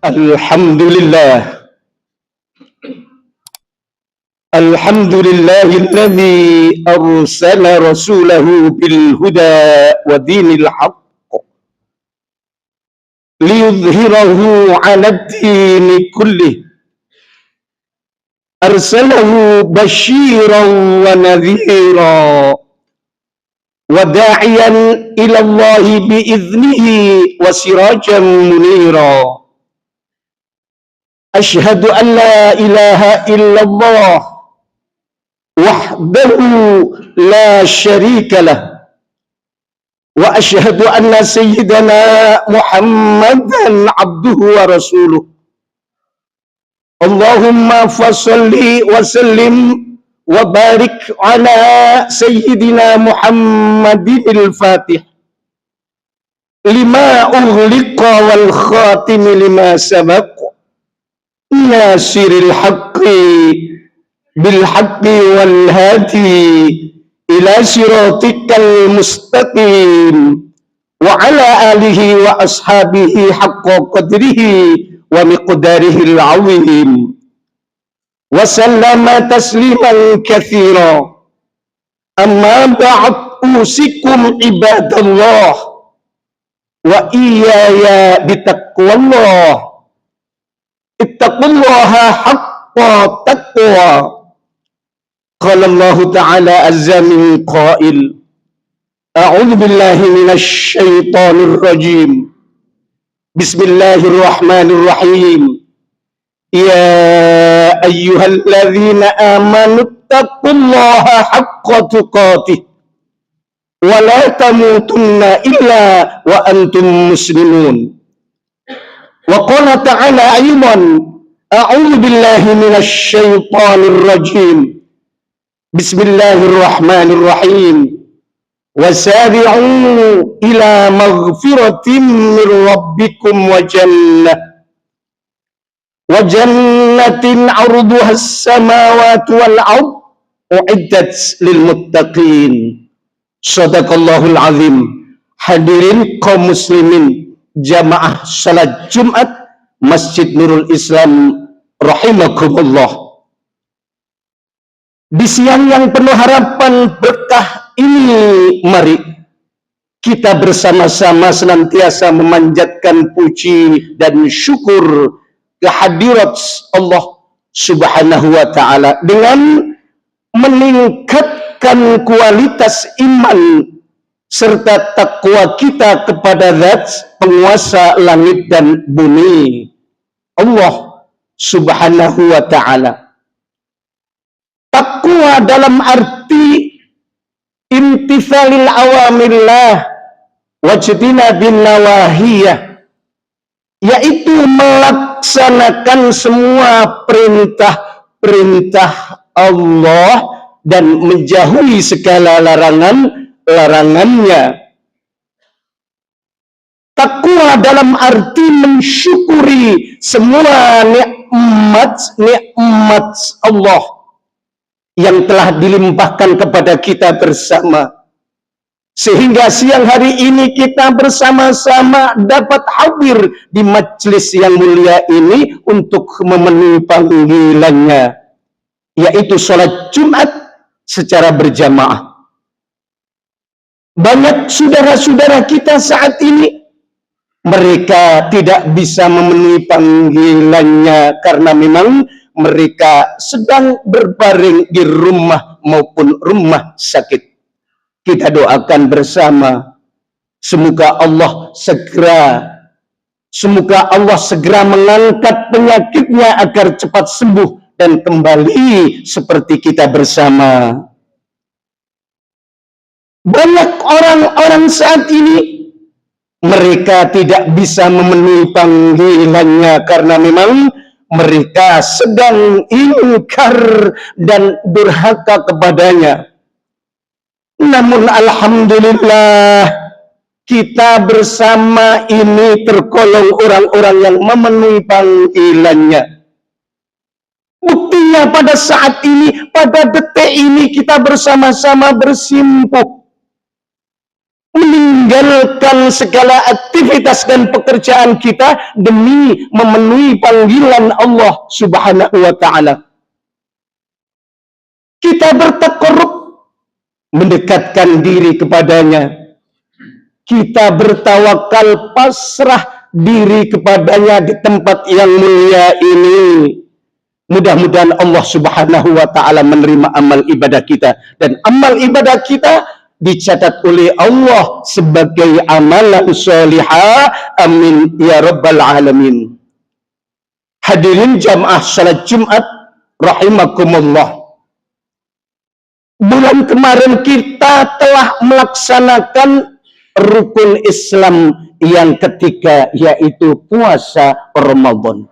Alhamdulillah. Alhamdulillahilladzi arsala rasulahu bil huda wa dinil haqq liyudhhirahu 'ala ad-dini kullih. Arsalahu basyiran wa nadhira wa da'iyan ila Allahi bi idnihi wa sirajan munira. Asyhadu an la ilaha illallah wahdahu la syarika lah wa asyhadu anna sayyidana Muhammadan abduhu wa rasuluh. Allahumma fasalli wa sallim wa barik ala sayyidina Muhammadil Fatih lima ughliqa wal khatim lima sabaq nasiril haqqi bil haqqi wal hadi ila siratikal mustaqim wa ala alihi wa ashabihi haqqa qadrihi wa miqdarihi al-'azim wa sallama tasliman katsira. Amma ba'd, usikum ibadallah wa iyaya bitaqwallah. Ittaqullaha haqqa taqwa. Qala Allah Ta'ala azza min qail. A'udzu billahi minasy syaithanir rajim. Bismillahirrahmanirrahim. Ya ayyuhalladzina amanu taqullaha haqqa tuqatih wa la tamutunna illa wa antum muslimun. Wa qala ta'ala ayman, a'udzu billahi minasy syaithanir rajim. Bismillahirrahmanirrahim. Wasari'u ila maghfiratin min rabbikum wa jannatin 'arduha as-samawati wal ard u'iddat lil muttaqin. Shadaqallahul azim. Hadirin kaum muslimin jamaah salat Jumat Masjid Nurul Islam rahimakumullah. Di siang yang penuh harapan berkah ini, mari kita bersama-sama senantiasa memanjatkan puji dan syukur kehadirat Allah Subhanahu wa Ta'ala dengan meningkatkan kualitas iman serta takwa kita kepada Zat penguasa langit dan bumi, Allah Subhanahu wa Ta'ala. Takwa dalam arti imtithalil awamillah wajtinabin nawahiyah, yaitu melaksanakan semua perintah-perintah Allah dan menjauhi segala larangannya. Takwa dalam arti mensyukuri semua nikmat Allah yang telah dilimpahkan kepada kita bersama, sehingga siang hari ini kita bersama-sama dapat hadir di majelis yang mulia ini untuk memenuhi panggilannya, yaitu sholat Jumat secara berjamaah. Banyak saudara-saudara kita saat ini, mereka tidak bisa memenuhi panggilannya karena memang mereka sedang berbaring di rumah maupun rumah sakit. Kita doakan bersama, semoga Allah segera mengangkat penyakitnya agar cepat sembuh dan kembali seperti kita bersama. Banyak orang-orang saat ini, mereka tidak bisa memenuhi panggilannya karena memang mereka sedang ingkar dan durhaka kepadanya. Namun alhamdulillah, kita bersama ini tergolong orang-orang yang memenuhi panggilannya. Buktinya pada saat ini, pada detik ini kita bersama-sama bersimpuh meninggalkan segala aktivitas dan pekerjaan kita demi memenuhi panggilan Allah Subhanahu wa ta'ala. Kita bertakarrub, mendekatkan diri kepadanya. Kita bertawakal, pasrah diri kepadanya di tempat yang mulia ini. Mudah-mudahan Allah Subhanahu wa ta'ala menerima amal ibadah kita, dan amal ibadah kita dicatat oleh Allah sebagai amalan sholihah. Amin ya rabbal alamin. Hadirin jamaah salat Jumat rahimakumullah. Bulan kemarin kita telah melaksanakan rukun Islam yang ketiga, yaitu puasa Ramadan.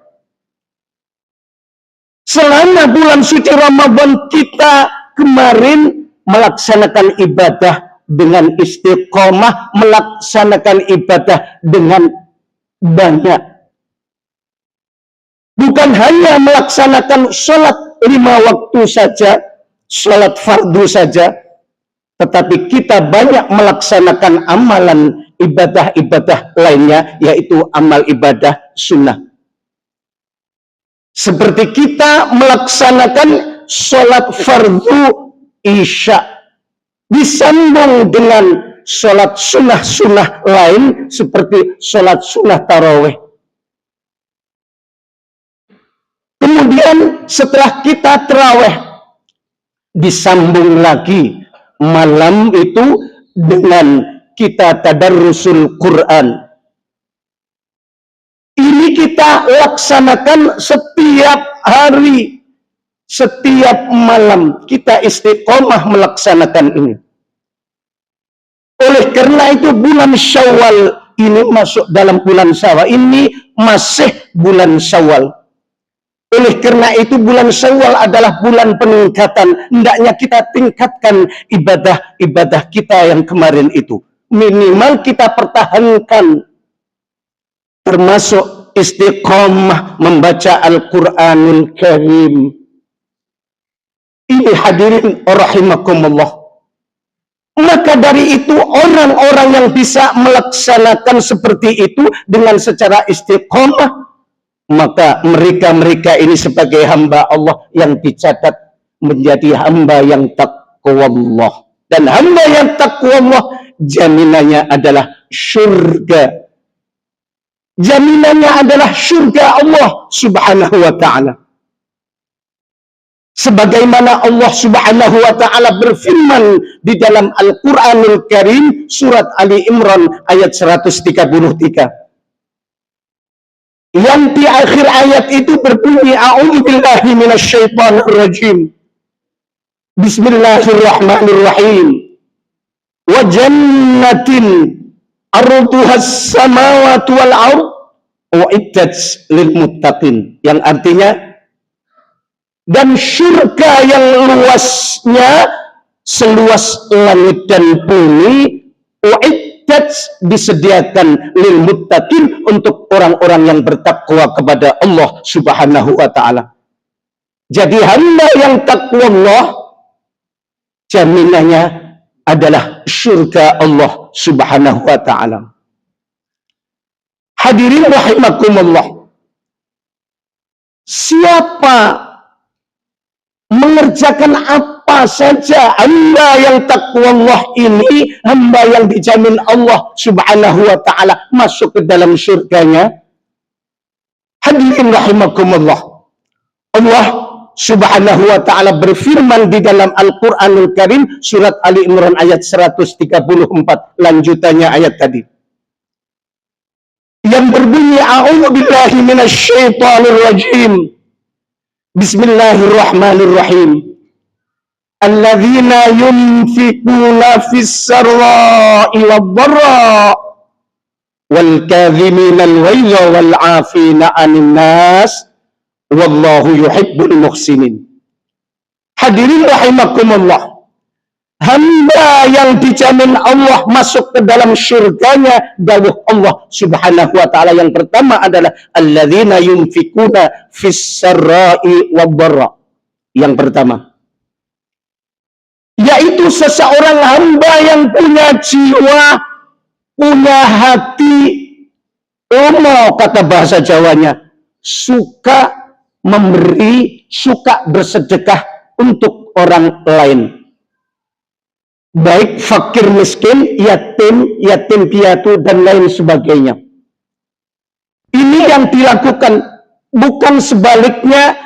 Selama bulan suci Ramadan kita kemarin melaksanakan ibadah dengan istiqomah, melaksanakan ibadah dengan banyak. Bukan hanya melaksanakan sholat 5 waktu saja, sholat fardu saja, tetapi kita banyak melaksanakan amalan ibadah-ibadah lainnya, yaitu amal ibadah sunnah. Seperti kita melaksanakan sholat fardu isya, disambung dengan sholat sunnah-sunnah lain seperti sholat sunnah tarawih. Kemudian setelah kita tarawih, disambung lagi malam itu dengan kita tadarrusul Quran. Ini kita laksanakan setiap hari, setiap malam kita istiqomah melaksanakan ini. Oleh karena itu bulan Syawal ini masuk dalam bulan Syawal, ini masih bulan Syawal. Oleh karena itu bulan Syawal adalah bulan peningkatan. Hendaknya kita tingkatkan ibadah-ibadah kita yang kemarin itu. Minimal kita pertahankan, termasuk istiqomah membaca Al-Quranul Karim. Ini hadirin rahimakumullah. Maka dari itu orang-orang yang bisa melaksanakan seperti itu dengan secara istiqomah, maka mereka ini sebagai hamba Allah yang dicatat menjadi hamba yang taqwa Allah. Dan hamba yang taqwa Allah jaminannya adalah surga. Jaminannya adalah surga Allah Subhanahu wa ta'ala. Sebagaimana Allah Subhanahu wa ta'ala berfirman di dalam Al-Quranul Karim surat Ali Imran ayat 133. Yang di akhir ayat itu berbunyi, a'udzubillahi minasyaitonir rajim. Bismillahirrahmanirrahim. Wa jannatin arduhas samawati wal ard uiddat lil muttaqin, yang artinya dan surga yang luasnya seluas langit dan bumi, uiddat disediakan lil muttaqin untuk orang-orang yang bertakwa kepada Allah Subhanahu wa ta'ala. Jadi hamba yang takwa Allah jaminannya adalah surga Allah Subhanahu wa ta'ala. Hadirin rahimakumullah. Siapa mengerjakan apa saja, hamba yang takwa Allah ini, hamba yang dijamin Allah Subhanahu wa ta'ala masuk ke dalam surganya. Hadirin rahimakumullah. Allah Subhanahu wa ta'ala berfirman di dalam Al-Quranul Karim surat Ali Imran ayat 134, lanjutannya ayat tadi, yang berbunyi, a'udzubillahi minasyaitonir rajim. Bismillahirrahmanirrahim. Alladzina yunfikuna fis sarra'i wad-dharra wal kadhimina al-ghayza wal 'afina 'anil nas wallahu yuhibbul muhsinin. Hadirin rahimakumullah. Hamba yang dijamin Allah masuk ke dalam surganya, dawuh Allah Subhanahu wa ta'ala yang pertama adalah alladzina yunfikuna fis sarra'i wad-dharra. Yang pertama, yaitu seseorang hamba yang punya jiwa punya hati lomo, kata bahasa Jawanya, suka memberi, suka bersedekah untuk orang lain, baik fakir miskin, yatim piatu dan lain sebagainya. Ini yang dilakukan, bukan sebaliknya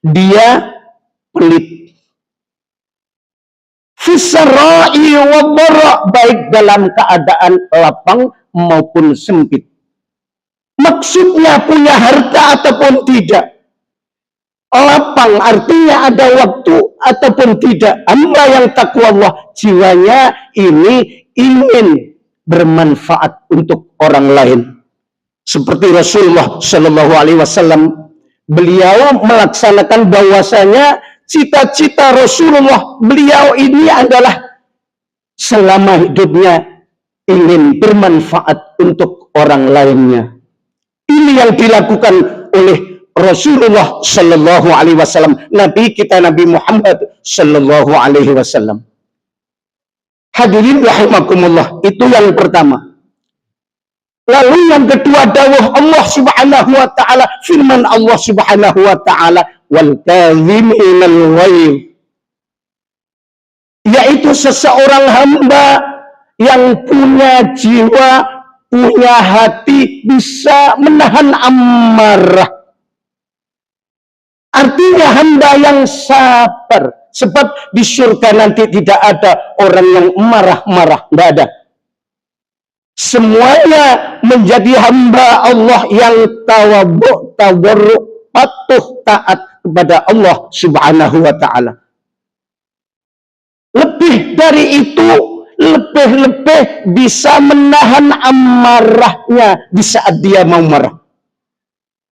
dia pelit. Fisra'i wa dharra, baik dalam keadaan lapang maupun sempit. Maksudnya punya harta ataupun tidak, lapang artinya ada waktu ataupun tidak, hamba yang takwa Allah jiwanya ini ingin bermanfaat untuk orang lain. Seperti Rasulullah Shallallahu Alaihi Wasallam, beliau melaksanakan bahwasanya cita-cita Rasulullah beliau ini adalah selama hidupnya ingin bermanfaat untuk orang lainnya. Ini yang dilakukan oleh Rasulullah Shallallahu Alaihi Wasallam, Nabi kita Nabi Muhammad Shallallahu Alaihi Wasallam. Hadirin rahimakumullah, itu yang pertama. Lalu yang kedua, dawuh Allah Subhanahu wa taala, firman Allah Subhanahu wa taala, wal kadhiminal ghaidh, yaitu seseorang hamba yang punya jiwa, punya hati, bisa menahan amarah. Artinya hamba yang sabar, sebab di surga nanti tidak ada orang yang marah-marah, tidak ada. Semuanya menjadi hamba Allah yang tawadhu, tawarruk, patuh, taat kepada Allah Subhanahu wa taala. Lebih dari itu, lebih bisa menahan amarahnya di saat dia mau marah.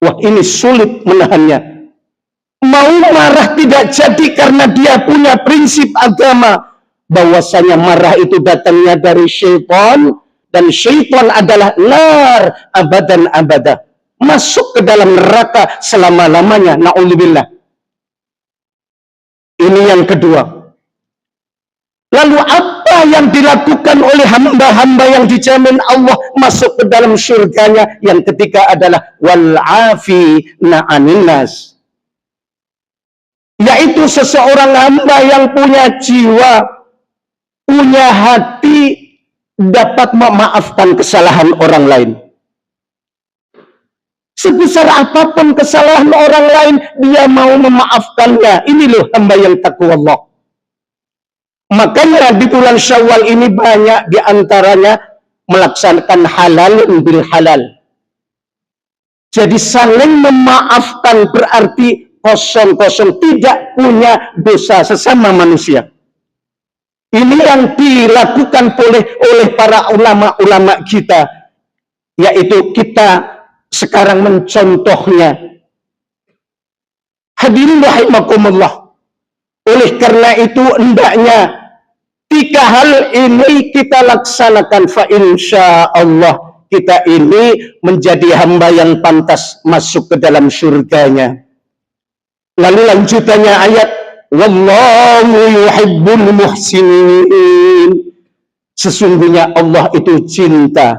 Wah, ini sulit menahannya. Mau marah tidak jadi karena dia punya prinsip agama bahwasanya marah itu datangnya dari syaitan. Dan syaitan adalah nar abadan abada, masuk ke dalam neraka selama-lamanya, na'udzubillah. Ini yang kedua. Lalu apa yang dilakukan oleh hamba-hamba yang dijamin Allah masuk ke dalam surganya? Yang ketiga adalah wal'afina 'anil nas, yaitu seseorang hamba yang punya jiwa, punya hati, dapat memaafkan kesalahan orang lain. Sebesar apapun kesalahan orang lain, dia mau memaafkannya. Ini loh hamba yang takwa Allah. Makanya di bulan Syawal ini banyak diantaranya melaksanakan halal bil halal. Jadi saling memaafkan berarti kosong-kosong, tidak punya dosa sesama manusia. Ini yang dilakukan oleh para ulama-ulama kita, yaitu kita sekarang mencontohnya. Hadirin rahimakumullah. Oleh karena itu hendaknya 3 hal ini kita laksanakan, fa insya Allah kita ini menjadi hamba yang pantas masuk ke dalam surganya. Lalu lanjutannya ayat, wallahu yuhibbul muhsinin, sesungguhnya Allah itu cinta,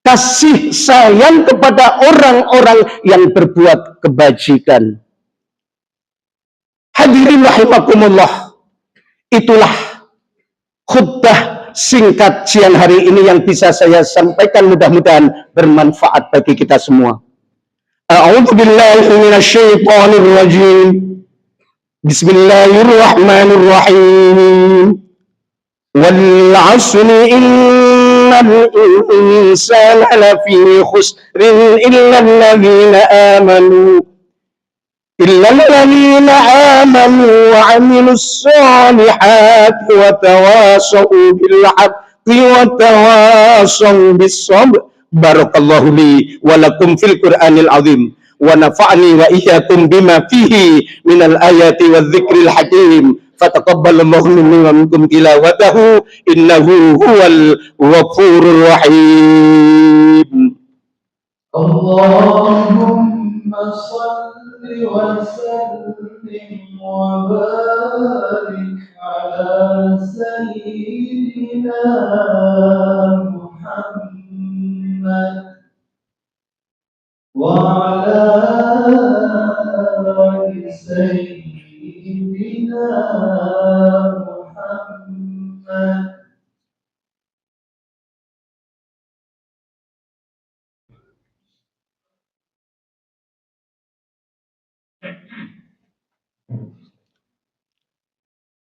kasih sayang kepada orang-orang yang berbuat kebajikan. Hadirin rahimakumullah, itulah khutbah singkat siang hari ini yang bisa saya sampaikan, mudah-mudahan bermanfaat bagi kita semua. A'udzu billahi minasyaitonir rajim. Bismillahirrahmanirrahim. Wal 'asri innal insana lafi khusrin illa alladhina amanu wa 'amilus solihati wa tawasaw bil haqqi wa tawasaw bis sabr. Barakallahu li wa lakum fil Qur'anil azim. Wa nafa'ni wa iyyakum bima fihi minal ayati wadh-dhikril hakim. Fataqabbalallahu minni wa minkum tilawatahu innahu huwal ghafurur rahim. Allahumma salli wa sallim wa barik ala sayyidina Muhammad سيدنا محمد.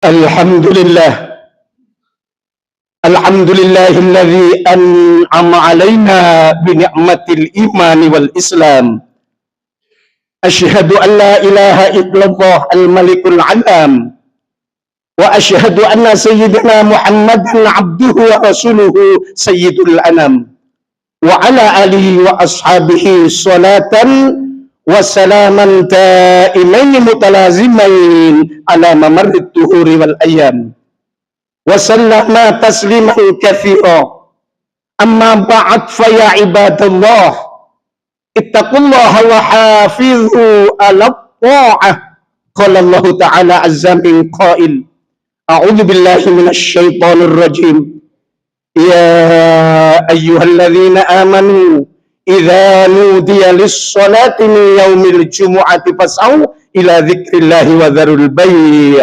Alhamdulillah. Alhamdulillah alladzi an'ama alaina bi ni'matil iman wal islam. Asyhadu an la ilaha illallah al-malikul alam. Wa asyhadu anna sayyidina Muhammadan abduhu wa rasuluhu sayyidul anam. Wa ala alihi wa ashabihi salatan wa salaman daimain mutalazimain ala mamarrid duhuri wal ayyam. Wa sallama tasliman katsira. Amma ba'd fa ya ibadallah, ittaqullaha wa hafizu ala ta'ah. Qala Allah ta'ala azza min qail, a'udzu billahi minasy syaithanir rajim. Ya ayyuhalladzina amanu idza nudiya lis-salati min yaumil jumu'ati fas'au ila dzikrillahi wa dzarul bai'.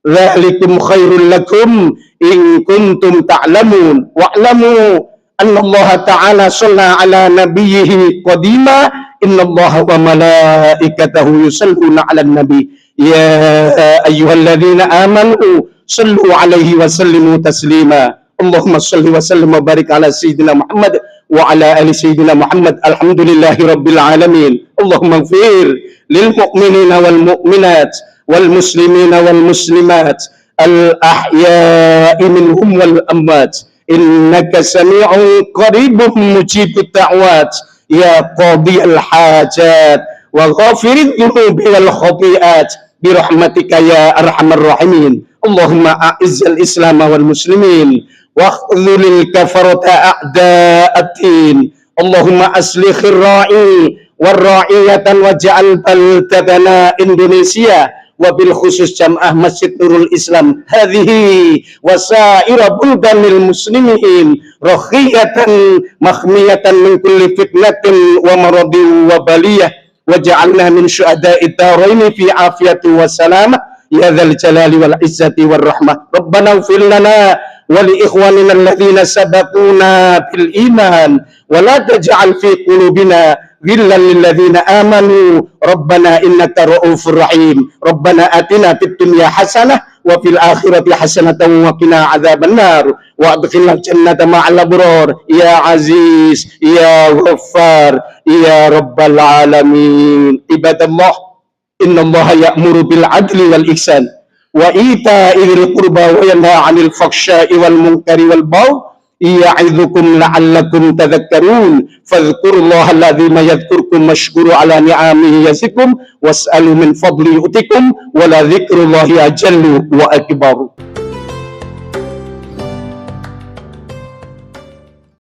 Dzalikum khairul lakum in kuntum ta'lamun. Wa'lamu anna Allah ta'ala shalla ala nabiyhi qadima. Inna Allah wa malaikatahu yusalluna 'alan nabi. Ya ayyuhalladzina amanu sallu 'alaihi wa sallimu taslima. Allahumma salli wa sallim wa barik ala sayyidina Muhammad wa ala ali sayyidina Muhammad. Alhamdulillahi rabbil alamin. Allahumma ighfir lil mu'minina wal mu'minat wal muslimina wal muslimat al ahya'i minhum wal amwat. Innaka sami'un qaribun mujibud da'wat. Ya qadiyal hajat wa ghafirid dhunubi wal khati'at bi rahmatika ya arhamar rahimin. Allahumma a'izzal islam wal muslimin wa khudhulil kafarata a'da'ad-din. Allahumma aslikhir ra'i war ra'iyatan waj'al baldatana Indonesia wa bil khusus jam'ah Masjid Nurul Islam hadhihi wa sa'ira buldanil muslimin rakhiyatan makhmiyatan min kulli fitnatin wa maradin wa baliyah waj'alna min syuhada'i daraini fi afiyatin wa salamah ya dzal jalali wal izzati war rahmah. Rabbana ighfir lana wa li ikhwanina alladhina sabaquna bil iman wa la taj'al fi qulubina ghillan lil ladzina amanu rabbana innaka ra'ufur rahim. Rabbana atina fid dunya hasanah wa fil akhirati hasanatan wa qina adzaban nar wa adkhilna jannata ma'al abrar ya aziz ya ghaffar ya rabbal alamin. Ibadallah, innallaha ya'muru bil adli wal ihsan wa ita'i dzil qurba wa yanha 'anil fakhsya'i wal munkari wal baghi ya'idzukum la'allakum tadhakkarun. Fadhkurullaha alladzi yadhkurkum washkuru 'ala ni'amihi yazikum was'alu min fadli yu'tikum wa la dzikrullahi ajallu wa akbar.